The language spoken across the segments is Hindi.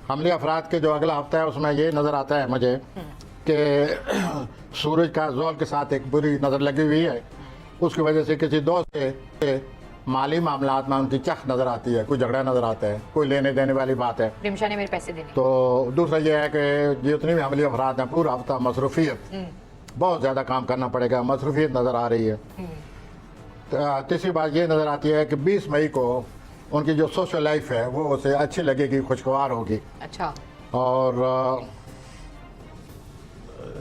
हमले अफराद के जो अगला हफ्ता है उसमें ये नज़र आता है मुझे कि सूरज का ज़ोल के साथ एक बुरी नज़र लगी हुई है। उसकी वजह से किसी दोस्त से माली मामलात में उनकी चख नज़र आती है, कोई झगड़ा नज़र आता है, कोई लेने देने वाली बात है। रिमशा ने मेरे पैसे देने। तो दूसरा ये है कि जितनी भी हमले अफराद हैं पूरा हफ्ता मसरूफियत, बहुत ज़्यादा काम करना पड़ेगा, मसरूफियत नज़र आ रही है। तीसरी बात ये नज़र आती है कि 20 मई को उनकी जो सोशल लाइफ है वो उसे अच्छी लगेगी, खुशगवार होगी। अच्छा। और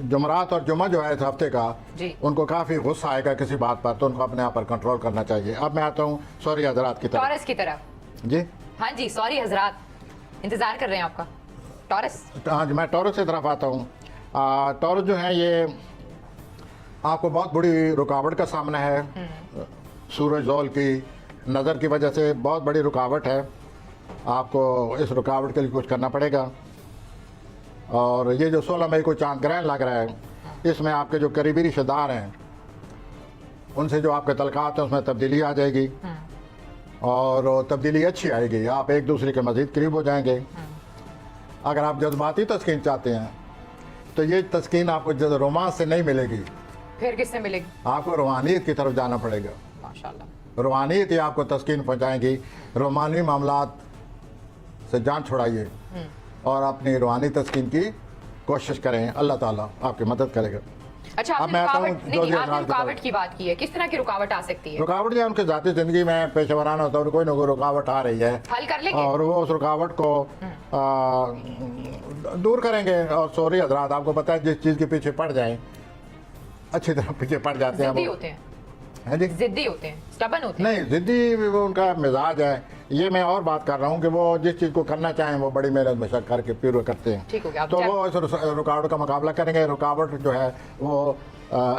जुमरात और जुमा जो है इस हफ्ते का जी। उनको काफ़ी गुस्सा आएगा किसी बात पर, तो उनको अपने आप पर कंट्रोल करना चाहिए। अब मैं आता हूँ सॉरी हजरात की तरफ। टॉरस की तरफ। जी हाँ जी, सॉरी हजरात, इंतजार कर रहे हैं आपका। टॉरस। हाँ जी, मैं टॉरस की तरफ आता हूँ। टॉरस जो है ये आपको बहुत बड़ी रुकावट का सामना है। सूरज ज़ोल की नज़र की वजह से बहुत बड़ी रुकावट है, आपको इस रुकावट के लिए कुछ करना पड़ेगा। और ये जो 16 मई को चांद ग्रहण लग रहा है, इसमें आपके जो करीबी रिश्तेदार हैं उनसे जो आपके तलकात हैं उसमें तब्दीली आ जाएगी और तब्दीली अच्छी आएगी, आप एक दूसरे के मज़ीद करीब हो जाएंगे। अगर आप जज्बाती तस्कीन चाहते हैं तो ये तस्कीन आपको रोमांस से नहीं मिलेगी, फिर किससे मिलेगी? आपको रूहानियत की तरफ जाना पड़ेगा। माशाल्लाह। रूहानियत ही आपको तस्कीन पहुँचाएंगी। रूहानी मामलात से जान छुड़ाइए और अपनी रूहानी तस्कीन की कोशिश करें, अल्लाह ताला आपकी मदद करेगा। अच्छा, अब आपने मैं आता हूँ आपने रुकावट की बात की है, किस तरह की रुकावट आ सकती है? रुकावट जो है उनकी ज़ाती ज़िंदगी में पेशेवराना तौर कोई ना कोई रुकावट आ रही है, हल कर लेंगे और वो उस रुकावट को दूर करेंगे। और सॉरी हजरात, आपको पता है जिस चीज़ के पीछे पड़ जाए अच्छी तरह पीछे पड़ जाते हैं। जिद्दी होते हैं। हैं जी, जिद्दी होते हैं, स्टबन होते हैं। नहीं जिद्दी वो उनका मिजाज है। ये मैं और बात कर रहा हूँ कि वो जिस चीज़ को करना चाहें वो बड़ी मेहनत मशक्कत करके पूरा करते हैं। ठीक हो गया। तो वो इस रुकावट का मुकाबला करेंगे। रुकावट जो है वो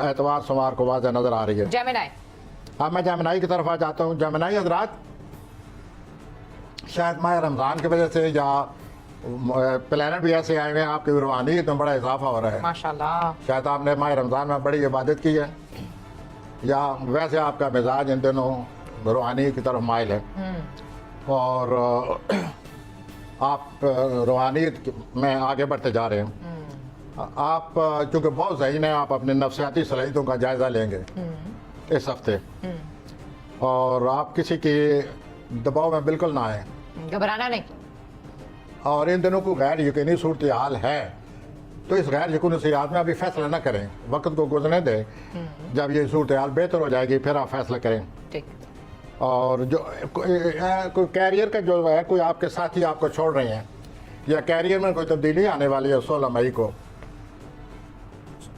एतवार सोमवार को वाज़ह नज़र आ रही है। जेमिनी। अब मैं जेमिनी की तरफ आ जाता हूँ। जेमिनी हजरात शायद माह रमज़ान की वजह से या प्लानट भी ऐसे आए हुए हैं, आपकी रूहानियत में बड़ा इजाफा हो रहा है माशाल्लाह। शायद आपने माह रमज़ान में बड़ी इबादत की है या वैसे आपका मिजाज इन दिनों रूहानी की तरफ माइल है और आप रूहानियत में आगे बढ़ते जा रहे हैं। आप चूँकि बहुत ज़हीन है, आप अपने नफ्सियाती सलाहियतों का जायज़ा लेंगे इस हफ्ते और आप किसी के दबाव में बिल्कुल ना आए, घबराना नहीं। और इन दिनों को गैर यकीनी सूरत हाल है तो इस गैर यकीनी सूरत में अभी फैसला न करें, वक्त को गुजरने दें। जब ये सूरत हाल बेहतर हो जाएगी फिर आप फैसला करें। ठीक। और जो कोई कैरियर का जो है, कोई आपके साथी आपको छोड़ रहे हैं या कैरियर में कोई तब्दीली आने वाली है 16 मई को,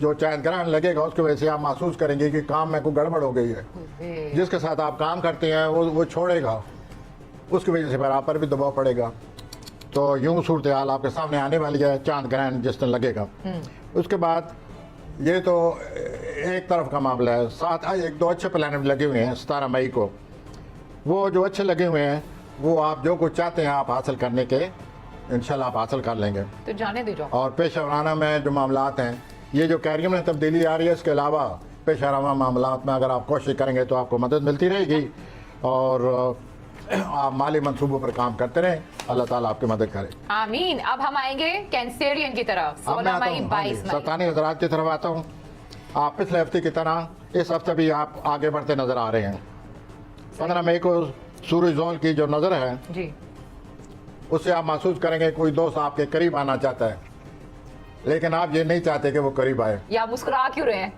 जो चांद ग्रहण लगेगा उसकी वजह से आप महसूस करेंगे कि काम में कोई गड़बड़ हो गई है। जिसके साथ आप काम करते हैं वो छोड़ेगा, उसकी वजह से फिर आप पर भी दबाव पड़ेगा। तो यूँ सूरत हाल आपके सामने आने वाली है चांद ग्रहण जिस दिन लगेगा। उसके बाद ये तो एक तरफ का मामला है। साथ एक दो अच्छे प्लानट लगे हुए हैं 17 मई को, वो जो अच्छे लगे हुए हैं वो आप जो कुछ चाहते हैं आप हासिल करने के इंशाल्लाह आप हासिल कर लेंगे। तो जाने दीजिए। और पेशेवराना में जो मामलात हैं, ये जो कैरियर में तब्दीली आ रही है, इसके अलावा पेशेवराना मामलात में अगर आप कोशिश करेंगे तो आपको मदद मिलती रहेगी और आप माली मंसूबों पर काम करते रहें। अल्लाह ताला आपकी मदद करे, आमीन। अब हम आएंगे कैंसेरियन की तरफ। 16 मई 22 मई। सतानी हजरात की तरफ आता हूँ। आप पिछले हफ्ते की तरह इस हफ्ते भी आप आगे बढ़ते नजर आ रहे हैं। 15 मई को सूरज ज़ोल की जो नज़र है जी, उससे आप महसूस करेंगे कोई दोस्त आपके करीब आना चाहता है, लेकिन आप ये नहीं चाहते कि वो करीब आए। या मुस्कुरा क्यों रहे हैं?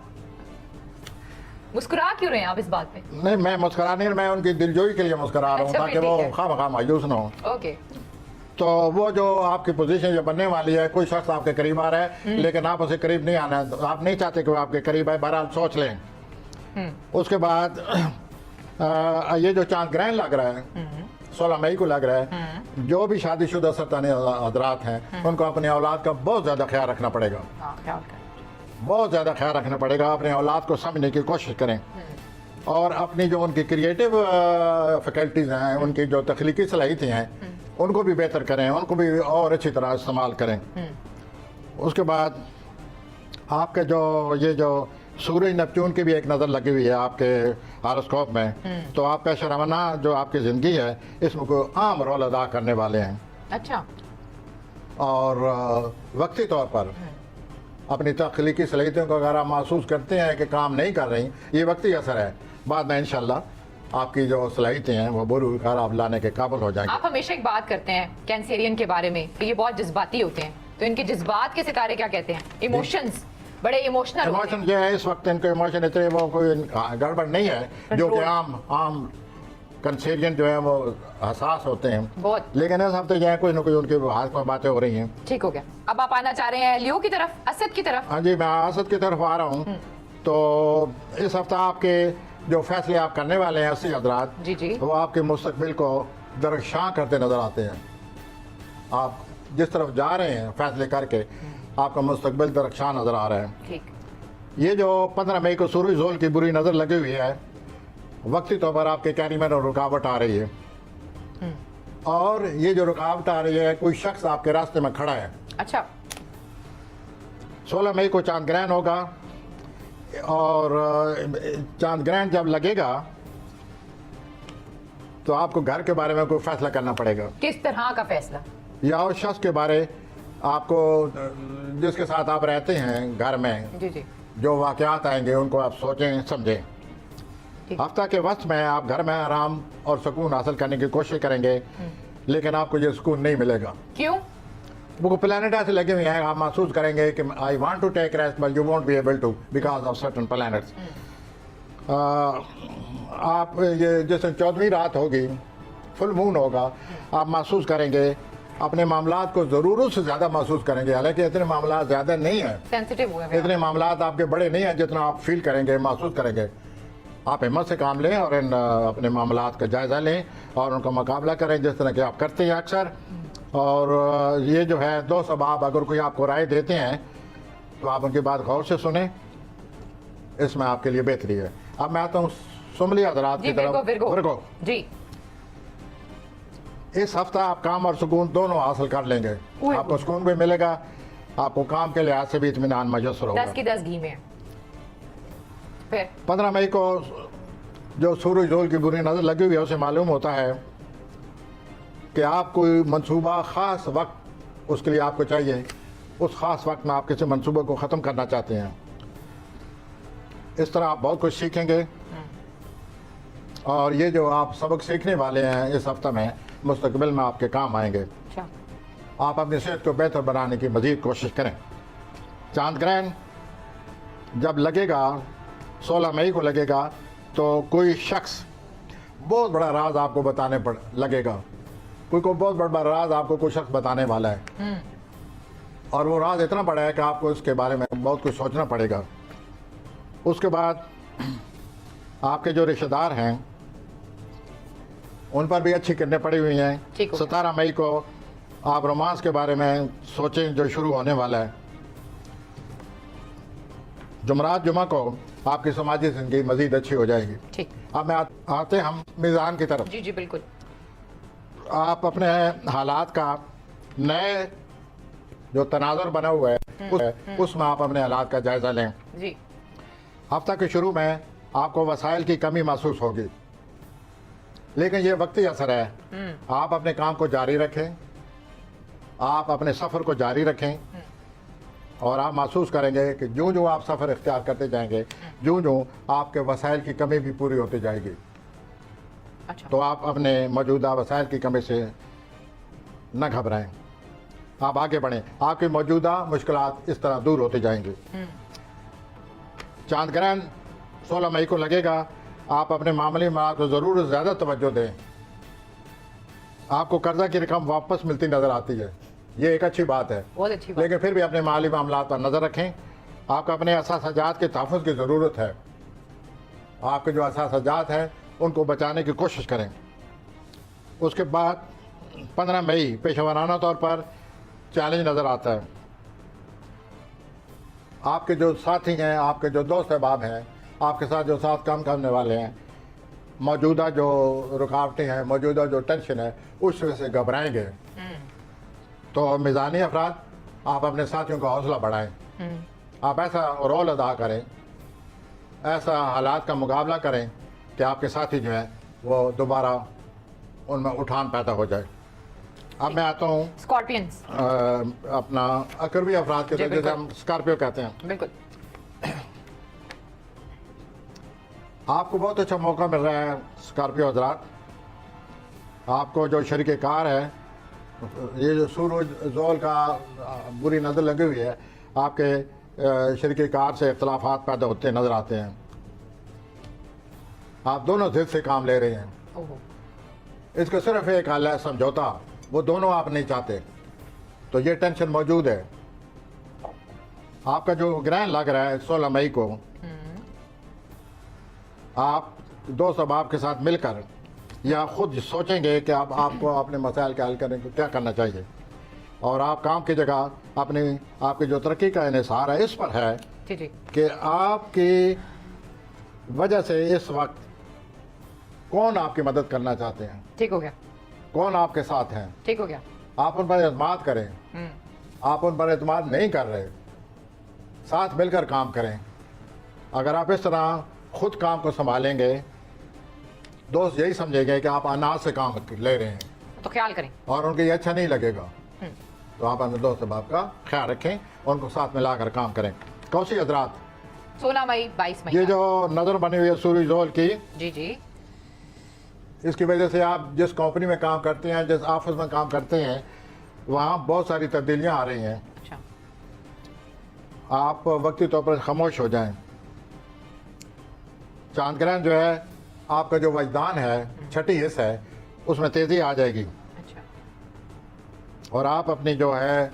मुस्कुरा क्यों रहे हैं आप इस बात पे? नहीं, मैं मुस्कुरा नहीं, मैं उनकी दिलजोई के लिए मुस्कुरा रहा हूँ अच्छा, ताकि वो खामखा मायूस ना हो। ओके। तो वो जो आपकी पोजीशन जो बनने वाली है, कोई शख्स आपके करीब आ रहा है लेकिन आप उसे करीब नहीं आना, आप नहीं चाहते कि वो आपके करीब आए। बहरहाल सोच लें। उसके बाद ये जो चांद ग्रहण लग रहा है 16 मई को लग रहा है, जो भी शादीशुदा सरतानी हजरात हैं उनको अपनी औलाद का बहुत ज़्यादा ख्याल रखना पड़ेगा। बहुत ज़्यादा ख्याल रखना पड़ेगा। अपने औलाद को समझने की कोशिश करें और अपनी जो उनकी क्रिएटिव फैकल्टीज़ हैं, उनकी जो तख्लीकी सलाहियतें हैं उनको भी बेहतर करें, उनको भी और अच्छी तरह इस्तेमाल करें। उसके बाद आपके ये जो सूरज नेपच्यून की भी एक नज़र लगी हुई है आपके हॉरोस्कोप में, तो आप पेशेवराना जो आपकी ज़िंदगी है इसमें कोई आम रोल अदा करने वाले हैं। अच्छा। और वक्ती तौर पर अपनी तख्लीकी सलाहियतों को अगर आप महसूस करते हैं कि काम नहीं कर रही, ये वक्ती असर है, बाद में इंशाल्लाह आपकी जो सलाहियतें हैं वो बुरुकार आप लाने के काबिल हो जाएंगे। आप हमेशा एक बात करते हैं कैंसेरियन के बारे में कि ये बहुत जज्बाती होते हैं, तो इनके जज्बात के सितारे क्या कहते हैं? इमोशंस, बड़े इमोशनल होते इमोशन हैं। जो है इस वक्त इनके इमोशन इतने वो कोई गड़बड़ नहीं है जो कि आम कंसेरियन जो है वो हसास होते हैं बहुत। लेकिन इस हफ्ते जो है कोई ना कोई उनके हाथ में बातें हो रही हैं। ठीक हो गया। अब आप आना चाह रहे हैं लियो की तरफ, असद की तरफ। हाँ जी, मैं असद की तरफ आ रहा हूँ। तो इस हफ्ता आपके जो फैसले आप करने वाले हैं 80 हजरात, जी जी। वो आपके मुस्तकबिल को दरख्शां करते नजर आते हैं। आप जिस तरफ जा रहे हैं फैसले करके, आपका मुस्तकबिल दरख्शां नजर आ रहा है। ठीक। ये जो 15 मई को सूरज जोल की बुरी नज़र लगी हुई है, वक्ती तौर पर आपके कैरी में रुकावट आ रही है, और ये जो रुकावट आ रही है कोई शख्स आपके रास्ते में खड़ा है। अच्छा। 16 मई को चांद ग्रहण होगा, और चांद ग्रहण जब लगेगा तो आपको घर के बारे में कोई फैसला करना पड़ेगा। किस तरह का फैसला? या उस शख्स के बारे आपको जिसके साथ आप रहते हैं घर में, जी जी। जो वाक़यात आएंगे उनको आप सोचें समझें। ठीक। हफ्ता के वक्त में आप घर में आराम और सुकून हासिल करने की कोशिश करेंगे, लेकिन आपको ये सुकून नहीं मिलेगा। क्यों? वो प्लानट ऐसे लगे हुए हैं, आप महसूस करेंगे कि I want to take rest but you won't be able to because of certain planets. आप ये जैसे 14वीं रात होगी, फुल मून होगा, आप महसूस करेंगे अपने मामलात को ज़रूरत से ज़्यादा महसूस करेंगे। हालांकि इतने मामलात ज़्यादा नहीं हैं, सेंसिटिव हुए हैं। इतने मामलात आपके बड़े नहीं हैं जितना आप फील करेंगे, महसूस करेंगे। आप हिम्मत से काम लें और इन अपने मामलात का जायज़ा लें और उनका मुकाबला करें जिस तरह के आप करते हैं अक्सर। और ये जो है दो सबाब, अगर कोई आपको राय देते हैं तो आप उनकी बात गौर से सुने, इसमें आपके लिए बेहतरी है। अब मैं आता हूँ सुमली हज़रात जी, की तरफ। विरगो जी। इस हफ्ता आप काम और सुकून दोनों हासिल कर लेंगे। आपको सुकून भी मिलेगा, आपको काम के लिहाज से भी इत्मीनान मयसर होगा। 10 की 10 घी में। फिर 15 मई को जो सूरज जोल की बुरी नज़र लगी हुई है उसे मालूम होता है कि आप कोई मंसूबा ख़ास वक्त उसके लिए आपको चाहिए, उस ख़ास वक्त में आप किसी मंसूबे को ख़त्म करना चाहते हैं। इस तरह आप बहुत कुछ सीखेंगे, और ये जो आप सबक सीखने वाले हैं इस हफ्ते में मुस्तकबिल में आपके काम आएंगे। अच्छा। आप अपनी सेहत को बेहतर बनाने की मज़ीद कोशिश करें। चांद ग्रहण जब लगेगा 16 मई को लगेगा, तो कोई शख्स बहुत बड़ा राज आपको बताने पड़ लगेगा। कोई बहुत बड़ा राज आपको कोई शख्स बताने वाला है, और वो राज इतना बड़ा है कि आपको इसके बारे में बहुत कुछ सोचना पड़ेगा। उसके बाद आपके जो रिश्तेदार हैं उन पर भी अच्छी किरणें पड़ी हुई हैं। 17 मई को आप रोमांस के बारे में सोचें जो शुरू होने वाला है। जुमरात जुमा को आपकी समाजी जिंदगी मजीद अच्छी हो जाएगी। ठीक। अब मैं आते हम मीज़ान की तरफ। जी जी बिल्कुल। आप अपने हालात का नए जो तनाजुर बना हुआ है उसमें आप अपने हालात का जायज़ा लें। जी। हफ्ता के शुरू में आपको वसाइल की कमी महसूस होगी, लेकिन ये वक्ती असर है। आप अपने काम को जारी रखें, आप अपने सफ़र को जारी रखें, और आप महसूस करेंगे कि जो जो आप सफ़र इख्तियार करते जाएंगे, जो जो आपके वसाइल की कमी भी पूरी होती जाएगी। अच्छा। तो आप अपने मौजूदा वसाइल की कमी से न घबराएं, आप आगे बढ़ें। आपकी मौजूदा मुश्किलात इस तरह दूर होती जाएंगी। चांद ग्रहण 16 मई को लगेगा। आप अपने मामले में आपको ज़रूर ज़्यादा तवज्जो दें। आपको कर्जा की रकम वापस मिलती नज़र आती है, ये एक अच्छी बात है। बहुत अच्छी बात। लेकिन फिर भी अपने माली मामलात पर नज़र रखें। आपको अपने असासजात के तहफ़्फ़ुज़ की ज़रूरत है। आपके जो असासजात हैं उनको बचाने की कोशिश करें। उसके बाद 15 मई पेशेवराना तौर पर चैलेंज नज़र आता है। आपके जो साथी हैं, आपके जो दोस्त अहबाब हैं, आपके साथ जो साथ काम करने वाले हैं, मौजूदा जो रुकावटें हैं, मौजूदा जो टेंशन है, उस वजह से घबराएंगे। तो मिज़ानी अफराद, आप अपने साथियों का हौसला बढ़ाएं। आप ऐसा रोल अदा करें, ऐसा हालात का मुकाबला करें कि आपके साथी जो है वो दोबारा उनमें उठान पैदा हो जाए। अब मैं आता हूँ स्कॉर्पियंस। अपना अकरबी अफराद के जी, जैसे बिल्कुल। हम स्कॉर्पियो कहते हैं। बिल्कुल। आपको बहुत अच्छा मौका मिल रहा है स्कॉर्पियो हजरात। आपको जो शरीक कार है, ये जो सूरज जोल का बुरी नज़र लगी हुई है, आपके शरीक कार से इख्तलाफात पैदा होते नज़र आते हैं। आप दोनों जिद से काम ले रहे हैं। ओहो। इसका सिर्फ एक हल है, समझौता। वो दोनों आप नहीं चाहते, तो ये टेंशन मौजूद है। आपका जो ग्रहण लग रहा है 16 मई को, आप दोस्त अब आपके साथ मिलकर या खुद सोचेंगे कि आप आपको अपने मसाइल के हल करने को क्या करना चाहिए, और आप काम की जगह अपनी आपकी जो तरक्की का इन्हिसार है इस पर है जी जी। कि आपकी वजह से इस वक्त कौन आपकी मदद करना चाहते हैं, ठीक हो गया। कौन आपके साथ हैं। ठीक हो गया। आप उन पर एतमाद करें। आप उन पर एतमाद नहीं कर रहे, साथ मिलकर काम करें। अगर आप इस तरह खुद काम को संभालेंगे, दोस्त यही समझेंगे कि आप अनाज से काम ले रहे हैं, तो ख्याल करें। और उनको ये अच्छा नहीं लगेगा। तो आप अपने दोस्त बाप का ख्याल रखें, उनको साथ मिलाकर काम करें। कौशी हजरात, 16 मई 22 मई ये का। जो नज़र बनी हुई है सूरज जोल की, जी जी। इसकी वजह से आप जिस कंपनी में काम करते हैं, जिस ऑफिस में काम करते हैं, वहाँ बहुत सारी तब्दीलियाँ आ रही हैं। अच्छा। आप वक्ती तौर पर खामोश हो जाएं। चांद ग्रहण जो है, आपका जो वजदान है, छठी हिस्स है, उसमें तेज़ी आ जाएगी, अच्छा। और आप अपनी जो है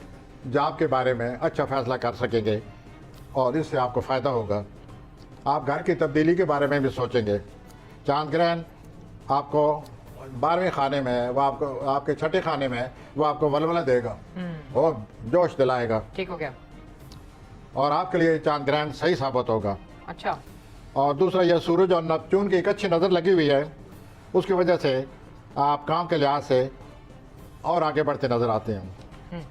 जॉब के बारे में अच्छा फैसला कर सकेंगे, और इससे आपको फ़ायदा होगा। आप घर की तब्दीली के बारे में भी सोचेंगे। चांद ग्रहण आपको 12वें खाने में है, वो आपको आपके छठे खाने में है, वो आपको वलवला देगा और जोश दिलाएगा, ठीक हो गया। और आपके लिए चांद ग्रहण सही साबित होगा। अच्छा। और दूसरा, यह सूरज और नेपच्यून की एक अच्छी नज़र लगी हुई है, उसकी वजह से आप काम के लिहाज से और आगे बढ़ते नज़र आते हैं।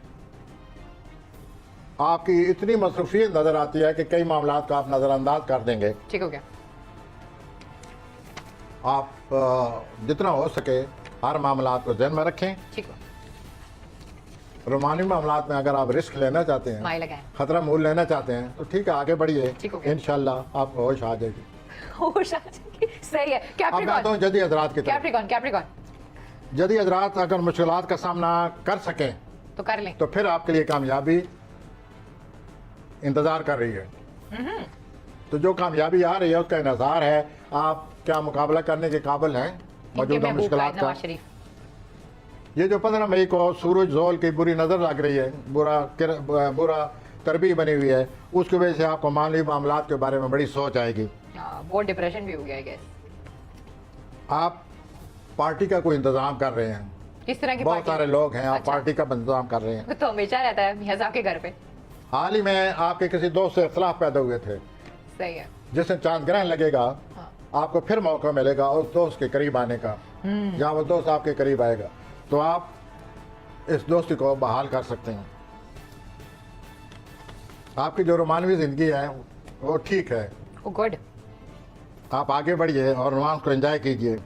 आपकी इतनी मसरूफियत नज़र आती है कि कई मामलात को आप नज़रअंदाज कर देंगे। ठीक हो गया। आप जितना हो सके हर मामलात को ध्यान में रखें। ठीक हो। रोमानी मामलात में अगर आप रिस्क लेना चाहते हैं, माई लगाएं। खतरा मोल लेना चाहते हैं, तो ठीक है, आगे बढ़िए। ठीक हो गया। इंशाल्लाह आपको होश आ जाएगी। होश आ जाएगी। सही है। अब मैं आता हूँ जदी हजरात की तरफ। Capricorn Capricorn. जदी हजरात अगर मुश्किलात का सामना कर सकें, तो कर लें। तो फिर आपके लिए कामयाबी इंतज़ार कर रही है। तो जो कामयाबी आ रही है उसका इंतज़ार है, आप क्या मुकाबला करने के काबिल हैं मौजूदा मुश्किलात का। नवाज शरीफ। ये जो 15 मई को सूरज जोल की बुरी नज़र लग रही है, बुरा तरबी बनी हुई है, उसकी वजह से आपको माली मामलात के बारे में बड़ी सोच आएगी। बहुत डिप्रेशन भी हो गया, आई गेस। आप पार्टी का कोई इंतज़ाम कर रहे हैं, किस तरह की बहुत पार्टी? सारे लोग हैं, आप अच्छा। पार्टी का इंतज़ाम कर रहे हैं। वो तो हमेशा रहता है मियां साहब के घर पे। हाल ही में आपके किसी दोस्त से इख्तलाफ पैदा हुए थे, सही है। जिससे चांद ग्रहण लगेगा, हाँ। आपको फिर मौका मिलेगा उस दोस्त के करीब आने का, जहाँ वो दोस्त आपके करीब आएगा, तो आप इस दोस्ती को बहाल कर सकते हैं। आपकी जो रोमानवी ज़िंदगी है वो ठीक है, ओ गुड। आप आगे बढ़िए और रोमांस को एंजॉय कीजिए।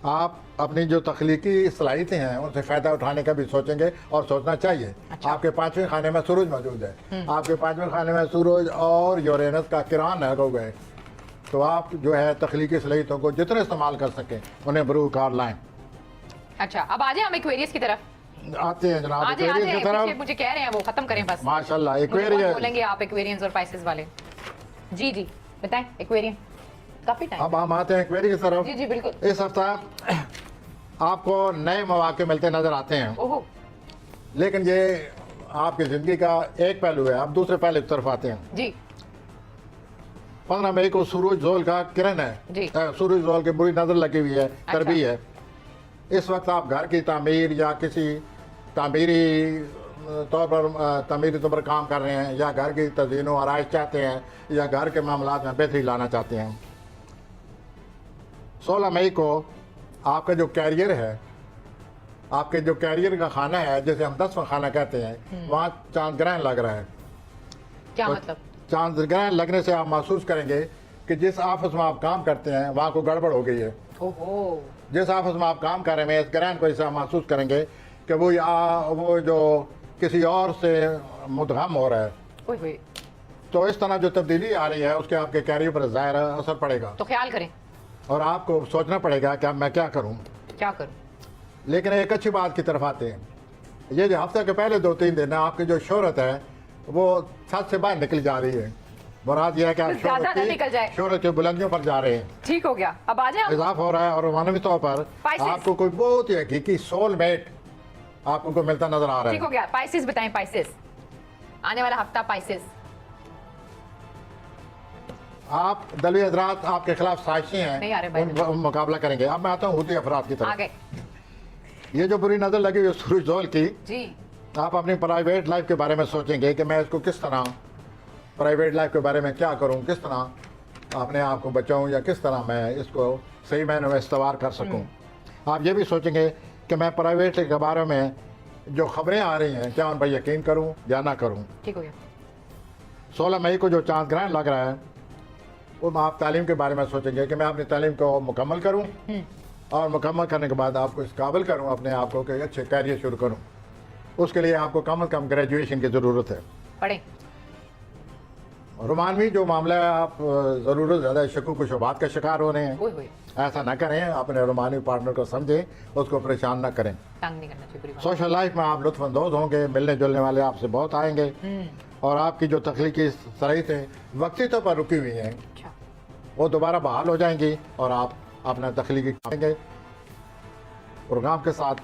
आप अपनी जो तख्लीकी सलाहियतें हैं उनसे फ़ायदा उठाने का भी सोचेंगे, और सोचना चाहिए। अच्छा। आपके 5वें खाने में सूरज मौजूद है, आपके 5वें खाने में सूरज और यूरेनस का किरान लगा हुआ है, तो आप जो है तख्लीकी सलाहियतों को जितने इस्तेमाल कर सकें उन्हें बरूह कार लाएं। अच्छा, अब आ जाए हम एक्वेरियस की तरफ। आते हैं जनाब आजे एक्वेरियस की आजे तरफ। मुझे कह रहे हैं वो खत्म करें बस। माशाल्लाह मुझे बहुत एक्वेरियस। बोलेंगे आप एक्वेरियंस और पाइसेस वाले। जी जी बताएं। एक्वेरियम काफी टाइम। अब हम आते हैं एक्वेरियस की तरफ। जी जी बिल्कुल। इस हफ्ता आपको नए मौके मिलते नजर आते हैं, ओहो। लेकिन ये आपकी ज़िंदगी का एक पहलू है। आप दूसरे पहलू की तरफ आते हैं। जी 15 मई को सूरज जोल का किरण है, जी। सूरज जोल की बुरी नज़र लगी हुई है, तरबी है। इस वक्त आप घर की तामीर या किसी तामीरी तौर पर काम कर रहे हैं, या घर की तज़ीन और आराइश चाहते हैं, या घर के मामलात में बेहतरी लाना चाहते हैं। 16 मई को आपका जो कैरियर है, आपके जो कैरियर का खाना है, जैसे हम 10वां खाना कहते हैं, वहाँ चांद ग्रहण लग रहा है। क्या तो मतलब? चांद ग्रहण लगने से आप महसूस करेंगे कि जिस ऑफिस में आप काम करते हैं वहाँ को गड़बड़ हो गई है। ओहो, जिस ऑफिस में आप काम कर रहे हैं इस ग्रहण को ऐसा महसूस करेंगे कि वो जो किसी और से मुदगम हो रहा है। ओए होए, तो इस तरह जो तब्दीली आ रही है उसके आपके कैरियर पर ज़ाहिर असर पड़ेगा तो ख्याल करें, और आपको सोचना पड़ेगा कि अब मैं क्या करूं। क्या करूं? लेकिन एक अच्छी बात की तरफ आते हैं, ये जो हफ्ते के पहले 2-3 दिन है आपकी जो शोहरत है वो छत से बाहर निकल जा रही है। मुराद यह है कि आप ज्यादा ना निकल जाए। शोहरत की बुलंदियों पर जा रहे हैं, ठीक हो गया, अब आ जाए। इजाफा हो रहा है, और मानवी तौर पर Pisces। आपको कोई बहुत ही हकीकी सोलमेट आपको कोई मिलता नजर आ रहा ठीक हो है। गया। पाइसेस बताएं, पाइसेस आने वाला हफ्ता। पाइसेस, आप दलवी हजरात आपके खिलाफ साजिशें नहीं आ रहे भाई। हैं, उन मुकाबला करेंगे। अब मैं आता हूँ हुती अफराद की आ तरफ। गए ये जो बुरी नजर लगी हुई है सूरज जोल की, जी। आप अपनी प्राइवेट लाइफ के बारे में सोचेंगे कि मैं इसको किस तरह, प्राइवेट लाइफ के बारे में क्या करूं, किस तरह अपने आप को बचाऊं, या किस तरह मैं इसको सही मायने में इस्तेमाल कर सकूं। आप ये भी सोचेंगे कि मैं प्राइवेट के बारे में जो खबरें आ रही हैं क्या उन पर यकीन करूं या ना करूं। ठीक हो गया। 16 मई को जो चांद ग्रहण लग रहा है वो आप तालीम के बारे में सोचेंगे कि मैं अपनी तालीम को मुकम्मल करूं, और मुकम्मल करने के बाद आपको इस काबिल करूं अपने आप को कि अच्छे कैरियर शुरू करूं। उसके लिए आपको कम से कम ग्रेजुएशन की ज़रूरत है। पढ़े। रोमानवी जो मामला है, आप ज़रूरत ज़्यादा शकूक शुबात का शिकार हो रहे हैं। ओए होए, ऐसा ना करें, अपने रोमानवी पार्टनर को समझें, उसको परेशान ना करें। तंग नहीं करना चाहिए पूरी बात। सोशल लाइफ में आप लुत्फानंदोज होंगे, मिलने जुलने वाले आपसे बहुत आएंगे, और आपकी जो तख्लीकी सलाहियतें वक्ती तौर पर रुकी हुई हैं अच्छा, वो दोबारा बहाल हो जाएंगी, और आप अपना तख्लीकी करेंगे प्रोग्राम के साथ